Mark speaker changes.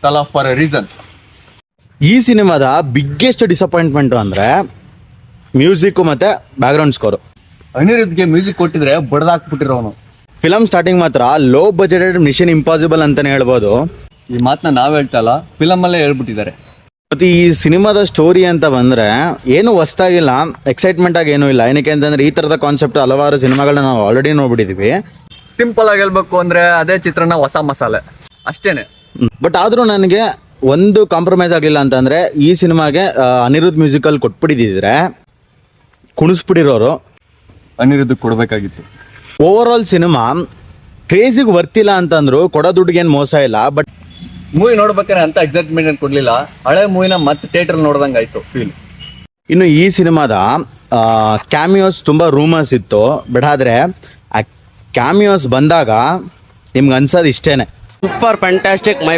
Speaker 1: ಕಲಾ for A reasons.
Speaker 2: ಈ ಸಿನಿಮಾದ ಬಿಗ್ಗೆಸ್ಟ್ ಡಿಸಪಾಯಿಂಟ್ಮೆಂಟ್ ಅಂದ್ರೆ ಮ್ಯೂಸಿಕ್ ಮತ್ತೆ ಬ್ಯಾಕ್ಗ್ರೌಂಡ್ ಸ್ಕೋರ್.
Speaker 1: ಅನಿರುದ್ಧ್ಗೆ ಮ್ಯೂಸಿಕ್ ಕೊಟ್ಟಿದ್ರೆ ಬಡ್ದಾಕ್ಬಿಟ್ಟಿರೋನು.
Speaker 2: ಫಿಲಮ್ ಸ್ಟಾರ್ಟಿಂಗ್ ಮಾತ್ರ ಲೋ ಬಜೆಟೆಡ್ ಮಿಷನ್ ಇಂಪಾಸಿಬಲ್ ಅಂತಾನೆ ಹೇಳ್ಬೋದು.
Speaker 1: ಈ ಮಾತನ್ನ ನಾವ್ ಹೇಳ್ತಲ್ಲ, ಫಿಲಮ್ ಅಲ್ಲೇ ಹೇಳ್ಬಿಟ್ಟಿದ್ದಾರೆ.
Speaker 2: ಮತ್ತೆ ಈ ಸಿನಿಮಾದ ಸ್ಟೋರಿ ಅಂತ ಬಂದ್ರೆ ಏನು ಹೊಸ್ತಾಗಿಲ್ಲ, ಎಕ್ಸೈಟ್ಮೆಂಟ್ ಆಗಿ ಏನೂ ಇಲ್ಲ. ಏನಕ್ಕೆ ಅಂತಂದ್ರೆ ಈ ತರದ ಕಾನ್ಸೆಪ್ಟ್ ಹಲವಾರು ಸಿನಿಮಾಗಳನ್ನ ನಾವು ಆಲ್ರೆಡಿ ನೋಡ್ಬಿಟ್ಟಿದೀವಿ.
Speaker 1: ಸಿಂಪಲ್ ಆಗಿ ಹೇಳ್ಬೇಕು ಅಂದ್ರೆ ಅದೇ ಚಿತ್ರನ ಹೊಸ ಮಸಾಲೆ ಅಷ್ಟೇನೆ.
Speaker 2: ಬಟ್ ಆದ್ರೂ ನನಗೆ ಒಂದು ಕಾಂಪ್ರಮೈಸ್ ಆಗಲಿಲ್ಲ ಅಂತಂದ್ರೆ ಈ ಸಿನಿಮಾಗೆ ಅನಿರುದ್ಧ್ ಮ್ಯೂಸಿಕಲ್ ಕೊಟ್ಬಿಟ್ಟಿದ್ರೆ ಕುಣಿಸ್ಬಿಟ್ಟಿರೋರು.
Speaker 1: ಅನಿರುದ್ಧ್ ಕೊಡ್ಬೇಕಾಗಿತ್ತು.
Speaker 2: ಓವರ್ ಆಲ್ ಸಿನಿಮಾ ಕ್ರೇಜಿಗೆ ವರ್ತಿಲ್ಲ ಅಂತಂದ್ರು ಕೊಡೋ ದುಡ್ಡಿಗೆ ಏನು ಮೋಸ ಇಲ್ಲ. ಬಟ್
Speaker 1: ಮೂವಿ ನೋಡ್ಬೇಕಾದ್ರೆ ಅಂತ ಎಕ್ಸೈಟ್ಮೆಂಟ್ ಕೊಡ್ಲಿಲ್ಲ. ಹಳೆ ಮೂವಿನ ಮತ್ತೆ ಥಿಯೇಟರ್ ನೋಡ್ದಂಗ ಆಯ್ತು ಫೀಲ್.
Speaker 2: ಇನ್ನು ಈ ಸಿನಿಮಾದ ಕ್ಯಾಮಿಯೋಸ್ ತುಂಬಾ ರೂಮರ್ಸ್ ಇತ್ತು. ಬಟ್ ಆದ್ರೆ ಆ ಕ್ಯಾಮಿಯೋಸ್ ಬಂದಾಗ ನಿಮ್ಗೆ ಅನ್ಸೋದು ಇಷ್ಟೇನೆ,
Speaker 3: ಸೂಪರ್ ಫ್ಯಾಂಟಾಸ್ಟಿಕ್ ಮೈ